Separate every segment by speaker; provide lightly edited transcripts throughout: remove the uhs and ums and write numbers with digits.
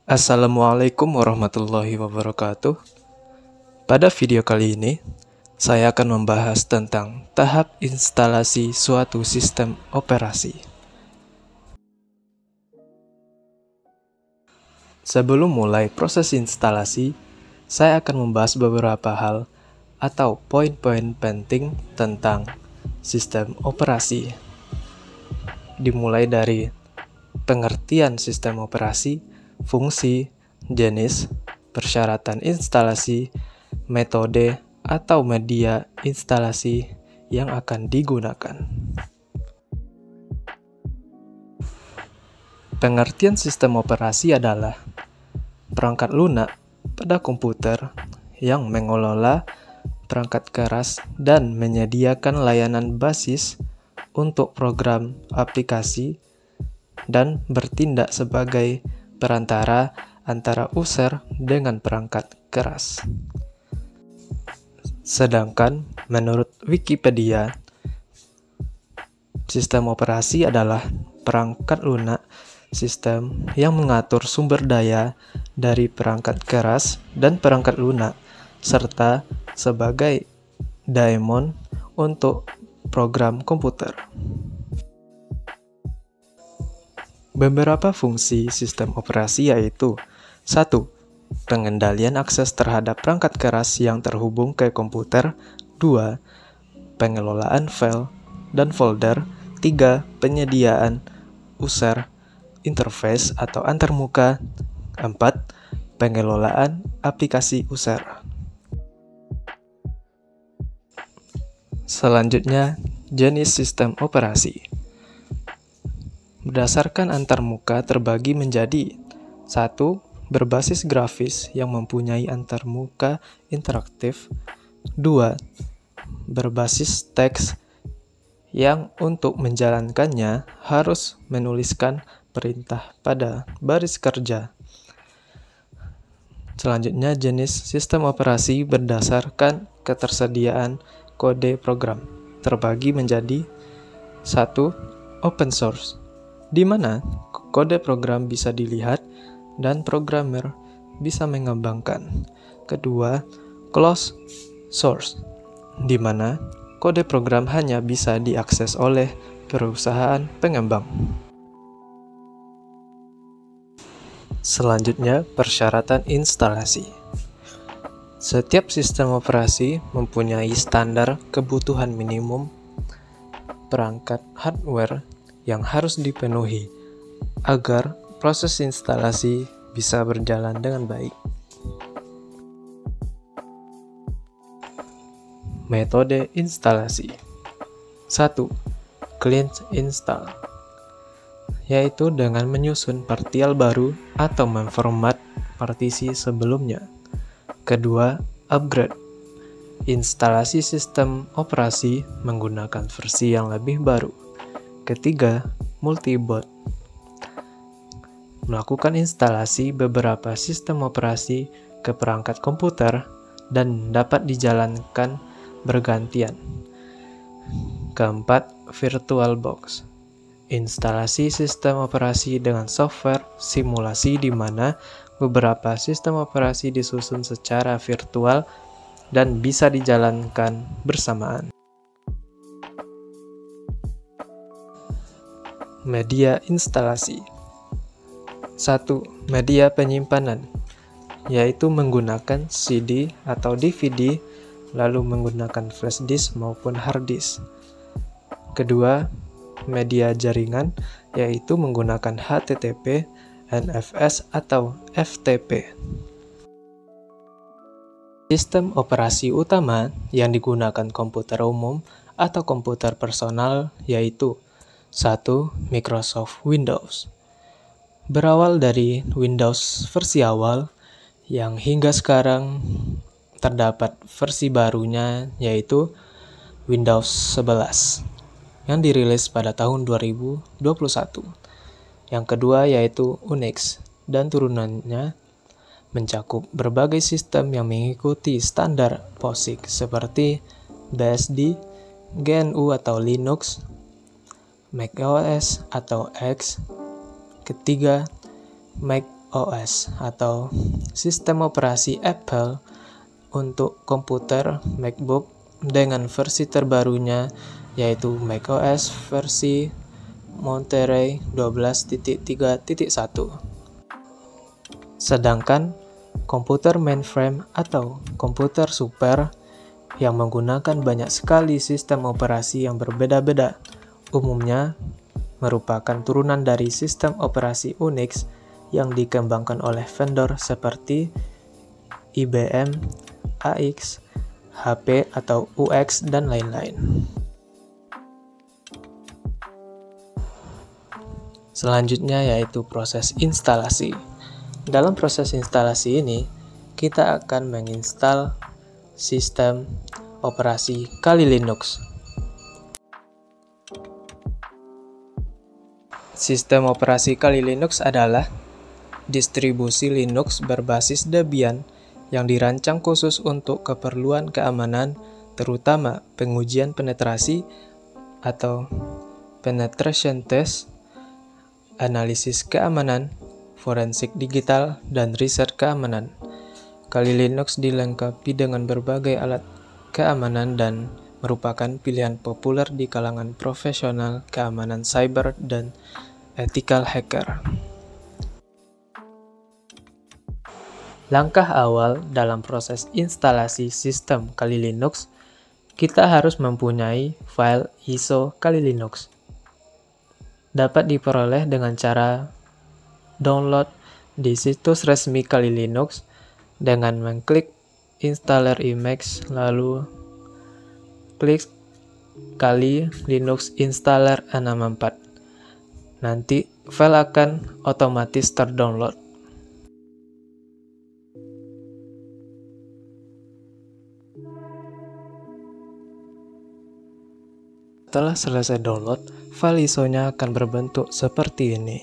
Speaker 1: Assalamualaikum warahmatullahi wabarakatuh. Pada video kali ini, saya akan membahas tentang tahap instalasi suatu sistem operasi. Sebelum mulai proses instalasi, saya akan membahas beberapa hal atau poin-poin penting tentang sistem operasi. Dimulai dari pengertian sistem operasi, fungsi, jenis, persyaratan instalasi, metode, atau media instalasi yang akan digunakan. Pengertian sistem operasi adalah perangkat lunak pada komputer yang mengelola perangkat keras dan menyediakan layanan basis untuk program aplikasi dan bertindak sebagai perantara antara user dengan perangkat keras. Sedangkan menurut Wikipedia, sistem operasi adalah perangkat lunak sistem yang mengatur sumber daya dari perangkat keras dan perangkat lunak, serta sebagai daemon untuk program komputer. Beberapa fungsi sistem operasi yaitu 1. Pengendalian akses terhadap perangkat keras yang terhubung ke komputer. 2. Pengelolaan file dan folder. 3. Penyediaan user interface atau antarmuka. 4. Pengelolaan aplikasi user. Selanjutnya, jenis sistem operasi. Berdasarkan antarmuka terbagi menjadi 1. Berbasis grafis yang mempunyai antarmuka interaktif. 2. Berbasis teks yang untuk menjalankannya harus menuliskan perintah pada baris kerja. Selanjutnya, jenis sistem operasi berdasarkan ketersediaan kode program terbagi menjadi 1. Open source, di mana kode program bisa dilihat dan programmer bisa mengembangkan. Kedua, closed source, di mana kode program hanya bisa diakses oleh perusahaan pengembang. Selanjutnya, persyaratan instalasi. Setiap sistem operasi mempunyai standar kebutuhan minimum perangkat hardware yang harus dipenuhi agar proses instalasi bisa berjalan dengan baik. Metode instalasi. 1. Clean install, yaitu dengan menyusun partial baru atau memformat partisi sebelumnya. Kedua, upgrade, instalasi sistem operasi menggunakan versi yang lebih baru. Ketiga, multiboot, melakukan instalasi beberapa sistem operasi ke perangkat komputer dan dapat dijalankan bergantian. Keempat, VirtualBox, instalasi sistem operasi dengan software simulasi di mana beberapa sistem operasi disusun secara virtual dan bisa dijalankan bersamaan. Media instalasi. 1. Media penyimpanan, yaitu menggunakan CD atau DVD, lalu menggunakan flash disk maupun hard disk. Kedua, media jaringan, yaitu menggunakan HTTP, NFS, atau FTP. Sistem operasi utama yang digunakan komputer umum atau komputer personal yaitu 1. Microsoft Windows, berawal dari Windows versi awal yang hingga sekarang terdapat versi barunya yaitu Windows 11 yang dirilis pada tahun 2021. Yang kedua yaitu Unix dan turunannya mencakup berbagai sistem yang mengikuti standar POSIX seperti BSD, GNU atau Linux, macOS atau X. Ketiga, Mac OS atau sistem operasi Apple untuk komputer MacBook dengan versi terbarunya, yaitu macOS versi Monterey 12.3.1. Sedangkan komputer mainframe atau komputer super yang menggunakan banyak sekali sistem operasi yang berbeda-beda, umumnya merupakan turunan dari sistem operasi Unix yang dikembangkan oleh vendor seperti IBM, AX, HP atau UX, dan lain-lain. Selanjutnya yaitu proses instalasi. Dalam proses instalasi ini, kita akan menginstal sistem operasi Kali Linux. Sistem operasi Kali Linux adalah distribusi Linux berbasis Debian yang dirancang khusus untuk keperluan keamanan, terutama pengujian penetrasi atau penetration test, analisis keamanan, forensik digital, dan riset keamanan. Kali Linux dilengkapi dengan berbagai alat keamanan dan merupakan pilihan populer di kalangan profesional keamanan cyber dan ethical hacker. Langkah awal dalam proses instalasi sistem Kali Linux, kita harus mempunyai file ISO Kali Linux. Dapat diperoleh dengan cara download di situs resmi Kali Linux dengan mengklik installer image, lalu klik Kali Linux installer 64. Nanti file akan otomatis terdownload. Setelah selesai download, file ISO-nya akan berbentuk seperti ini.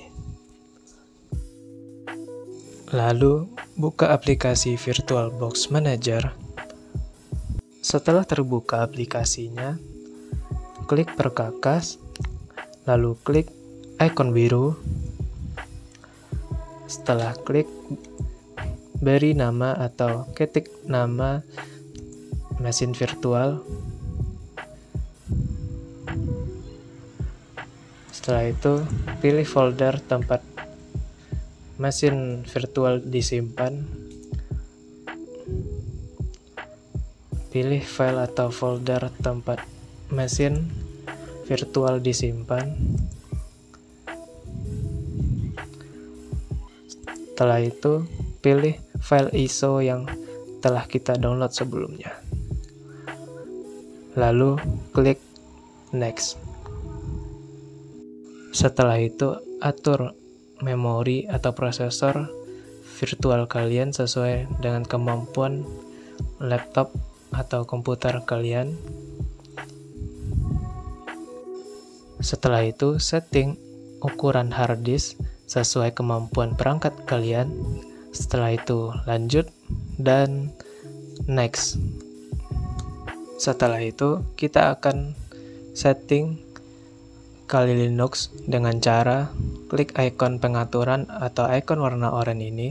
Speaker 1: Lalu, buka aplikasi VirtualBox Manager. Setelah terbuka aplikasinya, klik perkakas, lalu klik ikon biru. Setelah klik, beri nama atau ketik nama mesin virtual. Setelah itu, pilih folder tempat mesin virtual disimpan. Pilih file atau folder tempat mesin virtual disimpan. Setelah itu, pilih file ISO yang telah kita download sebelumnya. Lalu, klik Next. Setelah itu, atur memori atau prosesor virtual kalian sesuai dengan kemampuan laptop atau komputer kalian. Setelah itu, setting ukuran hard disk sesuai kemampuan perangkat kalian. Setelah itu, lanjut dan next. Setelah itu, kita akan setting Kali Linux dengan cara klik ikon pengaturan atau ikon warna oranye ini.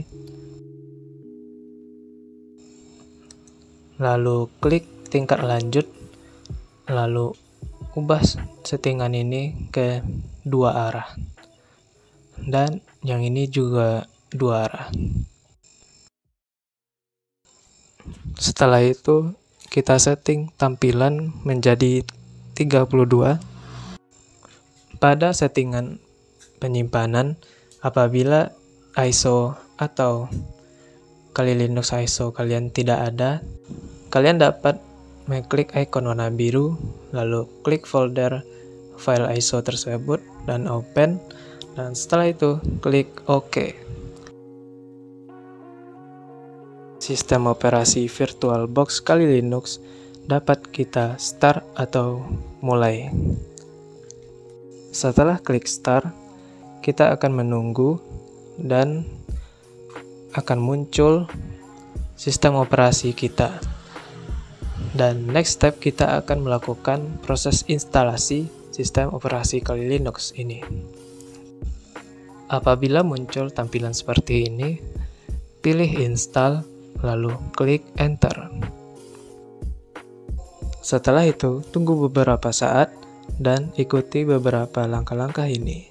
Speaker 1: Lalu klik tingkat lanjut. Lalu ubah settingan ini ke 2 arah. Dan yang ini juga 2 arah. Setelah itu, kita setting tampilan menjadi 32. Pada settingan penyimpanan, apabila ISO atau Kali Linux ISO kalian tidak ada, kalian dapat mengklik ikon warna biru, lalu klik folder file ISO tersebut dan open, dan setelah itu klik OK. Sistem operasi VirtualBox Kali Linux dapat kita start atau mulai. Setelah klik start, kita akan menunggu dan akan muncul sistem operasi kita. Dan next step, kita akan melakukan proses instalasi sistem operasi Kali Linux ini. Apabila muncul tampilan seperti ini, pilih install, lalu klik enter. Setelah itu, tunggu beberapa saat dan ikuti beberapa langkah-langkah ini.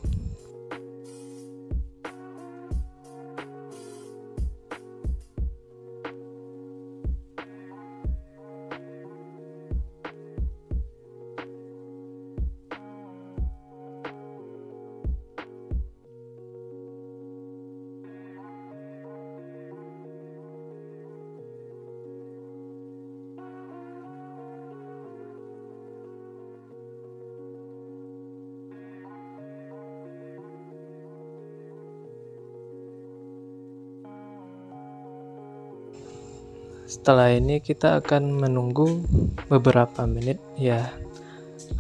Speaker 1: Setelah ini kita akan menunggu beberapa menit, ya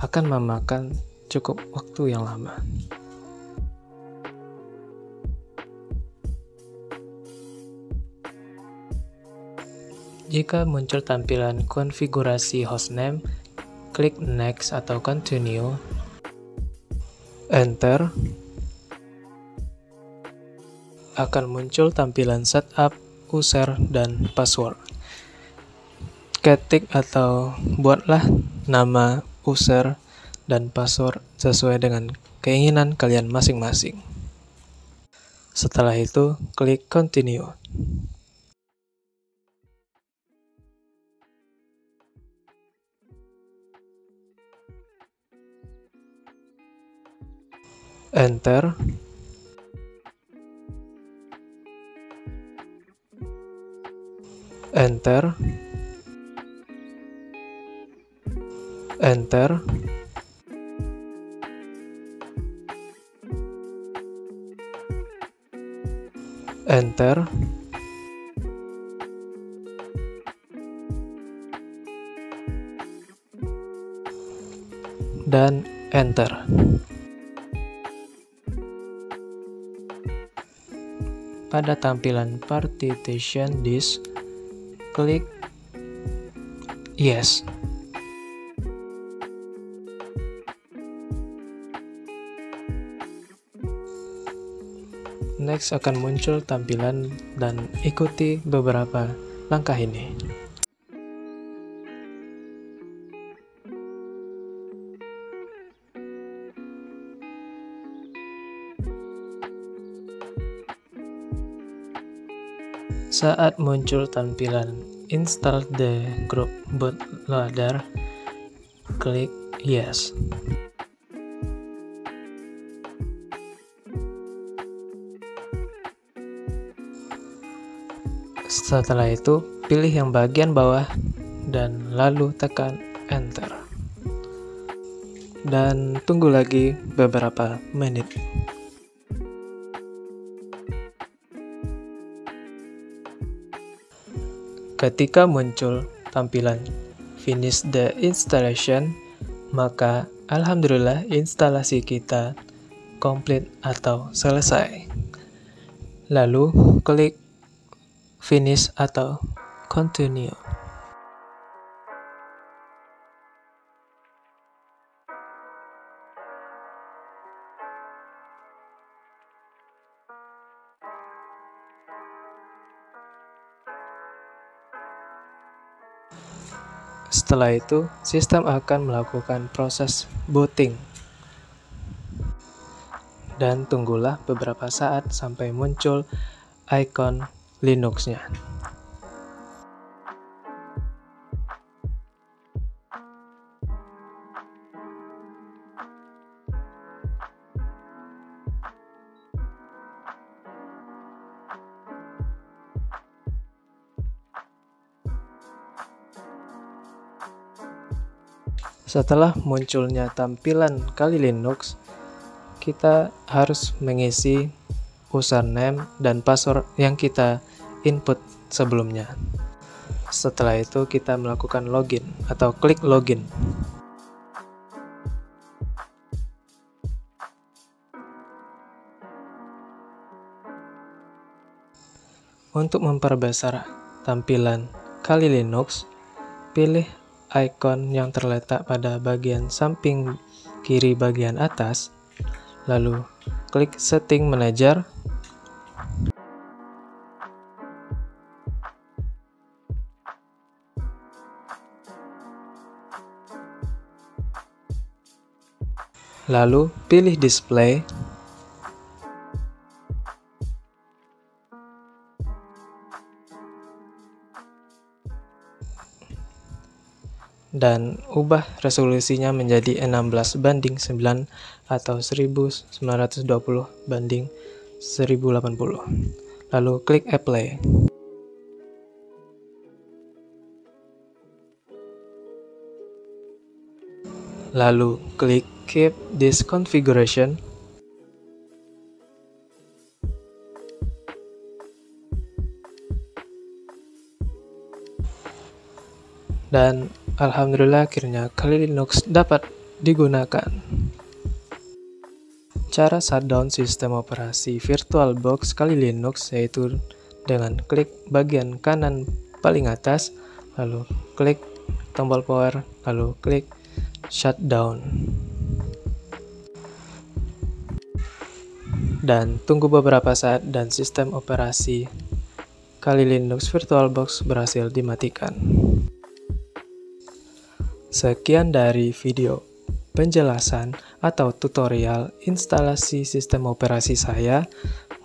Speaker 1: akan memakan cukup waktu yang lama. Jika muncul tampilan konfigurasi hostname, klik next atau continue, enter. Akan muncul tampilan setup, user, dan password. Ketik atau buatlah nama user dan password sesuai dengan keinginan kalian masing-masing. Setelah itu, klik continue. Enter. Enter. Enter. Enter. Dan enter. Pada tampilan partition disk, klik yes. Next akan muncul tampilan dan ikuti beberapa langkah ini. Saat muncul tampilan install the group bootloader, klik yes. Setelah itu, pilih yang bagian bawah dan lalu tekan enter. Dan tunggu lagi beberapa menit. Ketika muncul tampilan finish the installation, maka alhamdulillah instalasi kita komplit atau selesai. Lalu klik finish atau continue. Setelah itu, sistem akan melakukan proses booting. Dan tunggulah beberapa saat sampai muncul icon Linux-nya. Setelah munculnya tampilan Kali Linux, kita harus mengisi username dan password yang kita input sebelumnya. Setelah itu kita melakukan login atau klik login. Untuk memperbesar tampilan Kali Linux, pilih icon yang terletak pada bagian samping kiri bagian atas, lalu klik Setting Manager, lalu pilih Display, dan ubah resolusinya menjadi 16:9 atau 1920:1080. Lalu klik Apply. Lalu klik Keep this configuration. Dan alhamdulillah akhirnya Kali Linux dapat digunakan. Cara shutdown sistem operasi VirtualBox Kali Linux yaitu dengan klik bagian kanan paling atas, lalu klik tombol power, lalu klik shutdown. Dan tunggu beberapa saat dan sistem operasi Kali Linux VirtualBox berhasil dimatikan. Sekian dari video penjelasan atau tutorial instalasi sistem operasi saya.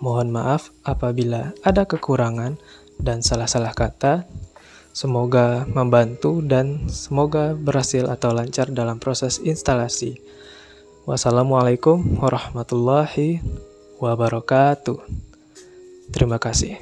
Speaker 1: Mohon maaf apabila ada kekurangan dan salah-salah kata. Semoga membantu dan semoga berhasil atau lancar dalam proses instalasi. Wassalamualaikum warahmatullahi wabarakatuh. Terima kasih.